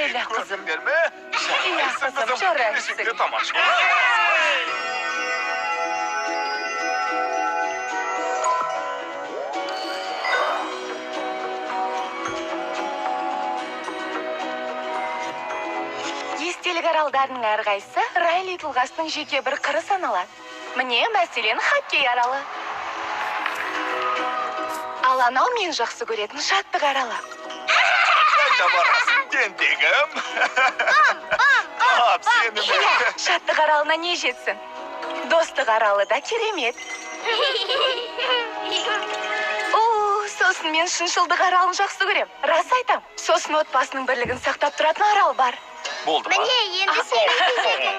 Мейлі, қызым. Иә, қызым, жарайсың. Тамаша. Естелік аралдарының әрқайсысы Райли тұлғасының жеке бір қыры саналады. Міне, мәселен, хоккей аралы. Ал анау мен жақсы көретін шаттық аралы. Қайда барасың, тентегім? Тап сені ме? Шаттық аралына не жетсін? Достық аралы да керемет. Сосын мен шыншылдық аралын жақсы көрем. Рас айтам. Сосын отбасының бірлігін сақтап тұратын арал бар. Болды ма? Міне, енді сені кезегі.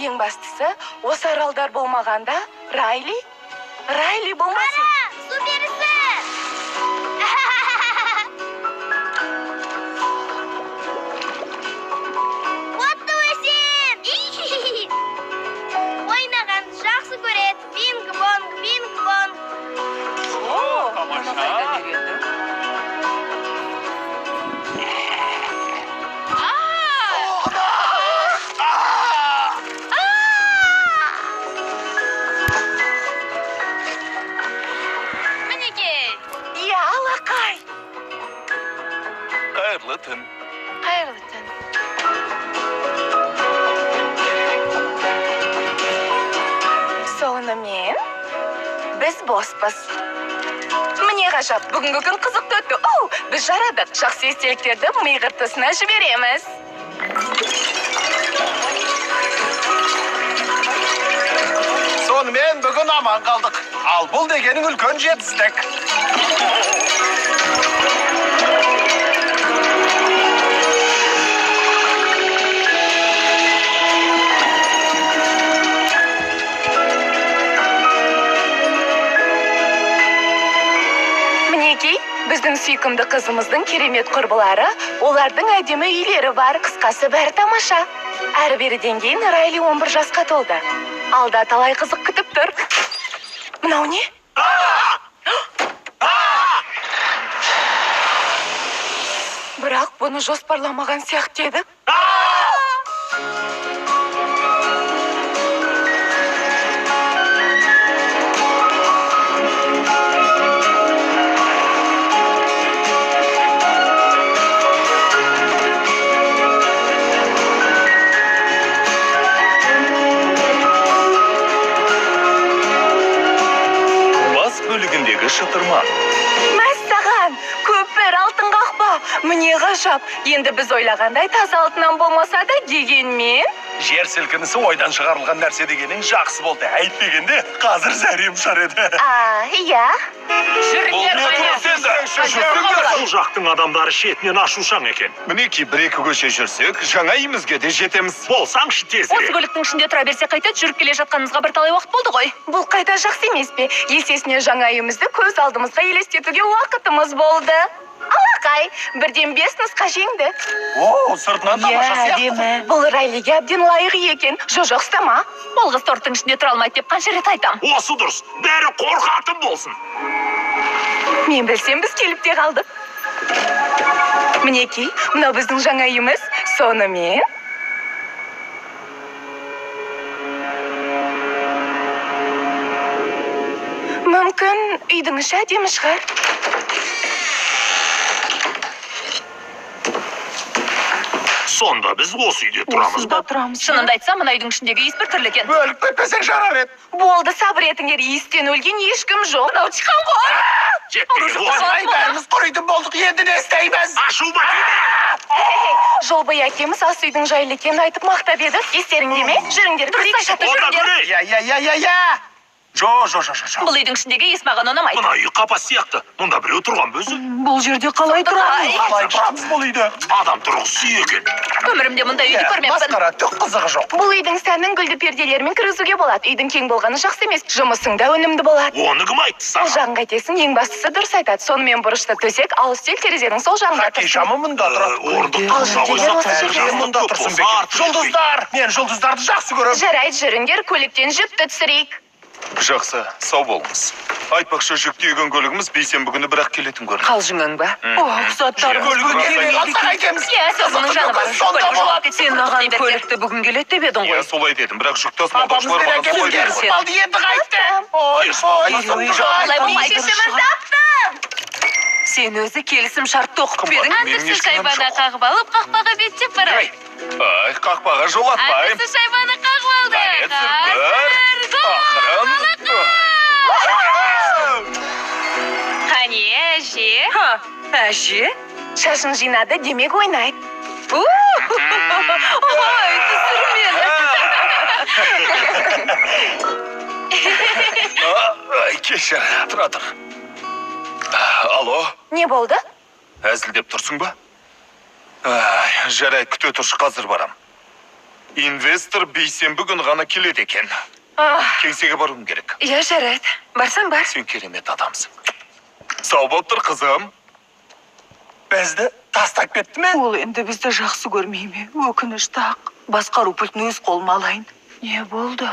Ең бастысы, осы аралдар болмағанда, Райли болмасын. Су берісі! Отты өсен! Ойнаған жақсы көрет. Бинг-бонг, бинг-бонг. Тамаша. Қайырлы түн. Қайырлы түн. Сонымен, біз боспыз. Міне ғажап, бүгінгі күн қызықты өтті. Біз жарадық. Жақсы естеліктерді миғыр тұсына жібереміз. Сонымен бүгін аман қалдық. Ал бұл дегенің үлкен жетістік. Біздің сүйкімді қызымыздың керемет құрбылары, олардың әдемі үйлері бар, қысқасы бәрі тамаша. Әрі-беріден кейін Райли 11 жасқа толды. Алда талай қызық күтіп тұр. Мынау не? Бірақ бұны жоспарламаған сияқты едік. Шытырма. Мәссаған, көпір алтын қақпа. Міне ғажап. Енді біз ойлағандай таза алтыннан болмаса да дегенмен. Жер сілкінісі ойдан шығарылған нәрсе дегенің жақсы болды. Әйтпегенде қазір зәрем шар еді. Иә. Бұл жақтың адамдары шетінен ашушаң екен. Мінеки бір-екі көше жүрсек, жаңа үйімізге де жетеміз. Болсаңшы тезірек. Осы көліктің ішінде тұра берсе қайтеді, жүріп келе жатқанымызға бір талай уақыт болды ғой. Бұл қайта жақсы емес пе? Есесіне жаңа үйімізді көз алдымызға елестетуге уақытымыз болды. Алақай, бірден 5 нұсқа жеңді. Сыртынан тамаша сияқты. Бұл Райлиге әбден лайығы екен. Жоқ ұстама. Ол қыз торттың ішінде тұра алмайды деп қанша рет айтам. Осы дұрыс. Бәрі қорқатын болсын. Мен білсем біз келіп те қалдық. Мінеки, мынау біздің жаңа үйіміз. Сонымен мүмкін үйдің іші әдемі шығар. Сонда біз осы үйде тұрамыз ба? Шынымды айтсам, мына үйдің ішіндегі иіс бір түрлі екен. Бөліп кетпесең жарар еді. Болды, сабыр етіңдер, иістен өлген ешкім жоқ. Мынау шыққан ғой. Жетпеген Ой, бәріміз құрайтын болдық, енді не істейміз? Ашу ба тиме! Жолбай әкеміз ас үйдің жайлы екенін айтып мақтап еді. Естеріңде ме? Жүріңдер, бір-екі шатты Онда жүріңдер. көрейік. Жо. Бұл үйдің ішіндегі иіс маған ұнамайды. Мына үй қапас сияқты. Мұнда біреу тұрған бөзі. Бұл жерде қалай тұрамыз? Қалай тұрамыз бұл үйде? Адам тұрғысы екен. Өмірімде мұндай үйді көрмеппін. Масқара, түк қызығы жоқ. Бұл үйдің сәннің гүлді перделерімен кіргізуге болады. Үйдің кең болғаны жақсы емес. Жұмысың да өнімді болады. Оны кім айтты Сол саған? жағын қайтесің, ең бастысы дұрыс айтады. Сонымен бұрышты төсек, ал үстел терезенің сол жағында Хоккей шамы мұнда тұрады. Орындық Ал жүлделер осы жерде. Мұнда тұрсын бекен. Жұлдыздар! Мен жұлдыздарды жақсы көрем. Жарайды, жүріңдер, көліктен жүкті түсірейік. Жақсы, сау болыңыз. Айтпақшы жүктеген көлігіміз бейсенбі күні бірақ келетін көрінеді. Қалжыңың ба? Заттарым Көлігін Келе алсақ айтеміз. Оның жаны бар. Сонда болады. Сен маған көлікті бүгін келеді деп едің Иә, ғой. солай дедім, бірақ жүк Апамыз тасымалдаушылар маған береке солай бізге деді. алды енді қайтты. Ой, Шешімізді таптым. Сен өзі келісім шартты оқып па едің? Менің Андерсі ешкінәм шайбаны жоқ. қағып алып, қақпаға беттеп барайын. Ай, қақпаға жолатпайым. Андерсі шайбаны қағып алды. Ләнет сүркір. Ақырын. Қане, әже. Әже? Шашын жинады, демек ойнайды. Ой, түсірмені. Ай, кешір, тұра тұр. Алло, Не болды? әзілдеп тұрсың ба? Ай, жарай, күте тұршы, қазір барам. Инвестор бейсенбі күн ғана келеді екен. Кеңсеге баруым керек. Я жарайды. Барсаң бар. Сен керемет адамсың. Сау болып тұр, қызым. Бізді тастап кетті ме? Ол енді бізді жақсы көрмей ме? Өкінішті ақ. Басқару пультін өз қолыма алайын. Не болды?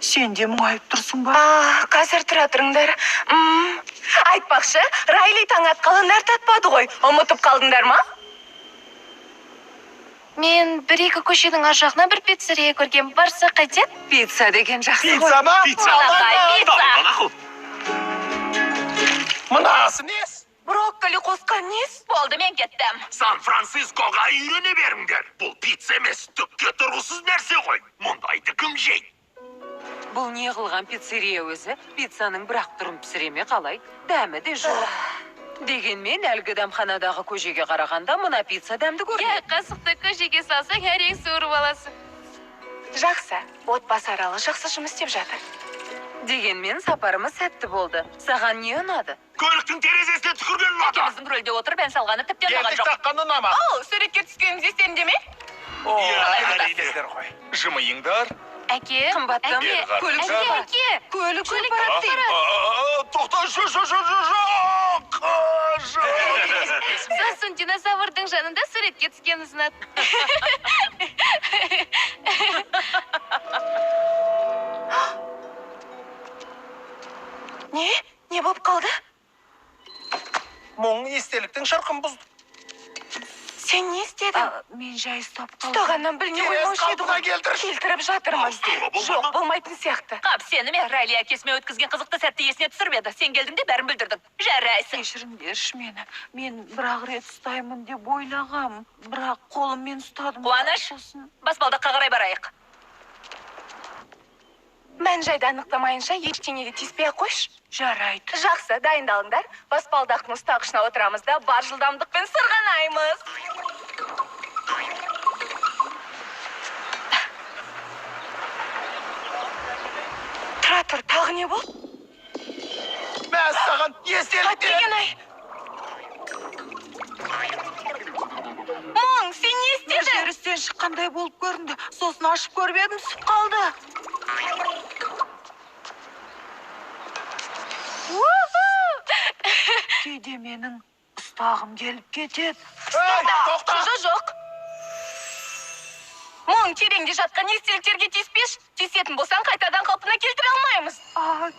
Сен де мұңайып тұрсың ба? Қазір тұра тұрыңдар. Айтпақшы, Райли таң атқалы нәр татпады ғой. Ұмытып қалдыңдар ма? Мен бір-екі көшенің ар жағына бір пиццерия көргем. Барса қайтеді? Пицца деген жақсы ғой. Пицца ма? Пицца. Мынасы нес? Брокколи қосқан нес? Болды, мен кеттім. Сан-Францискоға үйрене беріңдер. Бұл пицца емес, түкке тұрғысыз нәрсе ғой. Мұндайды кім жейді? Бұл не қылған пиццерия өзі? Пиццаның бірақ түрін пісіреме қалай? Дәмі де жоқ. Дегенмен әлгі дәмханадағы көжеге қарағанда мына пицца дәмді көрінеді. Қасықты көжеге салсаң, әрең суырып аласың. Жақсы. Отбасы аралы жақсы жұмыс істеп жатыр. Дегенмен сапарымыз сәтті болды. Саған не ұнады? Көліктің терезесіне түкірген ұнады. Біздің рөлде отырып ән салғаны тіптен маған Ертік жоқ. таққаны ұнама. Суретке түскеніміз естерінде ме? Әрине ғой. Жымиыңдар. Әке, Қымбаттым. Бері қарай. Көлік әке, бар. әке. Көлік Көлік барады деймін. Тоқта, жоқ. Сосын динозаврдың жанында суретке түскеніміз ұнады. Не болып қалды? Мұң естеліктің шырқын бұзды. Сен не істедің? Мен жай ұстап қалдым. Ұстағаннан біліне қоймаушы еді қалпына ғой. келтірші. Келтіріп жатырмыз. Ұстауға болмай Жоқ, ма? болмайтын сияқты. Қап, сені ме Райли әкесіме өткізген қызықты сәтті есіне түсірмеді. Сен келдің де бәрін білдірдің. Жарайсың. Кешіріңдерші мені. Мен бір-ақ рет ұстаймын деп ойлағам. Бірақ қолыммен ұстадым. Қуаныш, Сосын баспалдаққа қарай барайық. Мән жайды анықтамайынша ештеңеге тиіспей-ақ қойшы. жарайды. Жақсы, дайындалыңдар. Баспалдақтың ұстағышына отырамыз да бар жылдамдықпен сырғанаймыз. Тұра тұр, тағы не болды? Мен саған естелік Деген-ай. Мұң, сен не істедің? Жерістен шыққандай болып көрінді. Сосын ашып көріп едім, түсіп қалды. Кейде менің ұстағым келіп кетеді. Тоқта. Жоқ. Мұң, тереңде жатқан естеліктерге тиіспеш. Тиісетін болсаң қайтадан қалпына келтіре алмаймыз.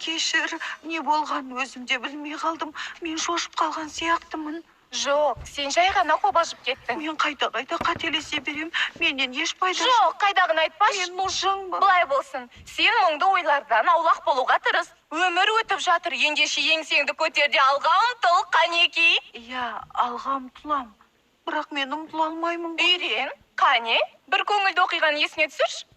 Кешір, не болғанын өзім де білмей қалдым. Мен шошып қалған сияқтымын. Жоқ, сен жай ғана қобалжып кеттің. Мен қайта-қайта қателесе берем. Менен еш пайда Жоқ, қайдағын айтпаш. Мен мұжыңмын. Былай болсын, сен мұңды ойлардан аулақ болуға тырыс. Өмір өтіп жатыр, ендеше еңсеңді көтерде алға ұмтыл, қанеки. Иә, алға ұмтылам. Бірақ мен ұмтыла алмаймын. Үйрен, қане, бір көңілді оқиғаны есіне түсірші.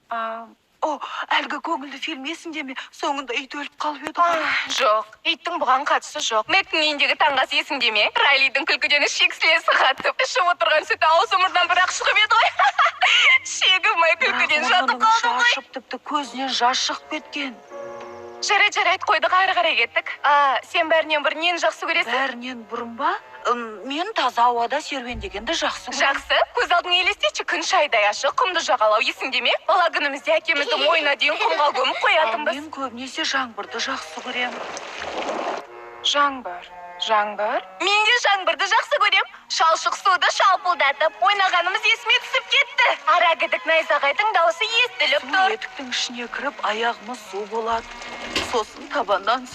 Әлгі көңілді фильм есіңде ме? Соңында ит өліп қалып еді ғой. Жоқ, иттің бұған қатысы жоқ. Мэттің үйіндегі таңғасы есіңде ме? Райлидің күлкіден шексілесі қатып, ішіп отырған сүті аузы мұрнынан бірақ шығып еді ғой. Шегімай күлкіден жатып қалдым ғой. Шашып тіпті көзінен жас шығып кеткен. Жарайды, қойдық ары қарай кеттік. Сен бәрінен бір нені жақсы көресің? Бәрінен бұрын ба? Мен таза ауада серуендегенді жақсы көрем. Жақсы, көз алдыңа елестетші, күн шайдай ашық, құмды жағалау есіңде ме? Бала күнімізде әкемізді мойнына дейін құмға көміп қоятынбыз. Мен көбінесе жаңбырды жақсы көрем. Жаңбыр? Мен де жаңбырды жақсы көрем. Шалшық суды шалпылдатып, ойнағанымыз есіме түсіп кетті. Арагідік найзағайдың дауысы естіліп Су тұр. етіктің ішіне кіріп, аяғымыз су болады. сосын табандан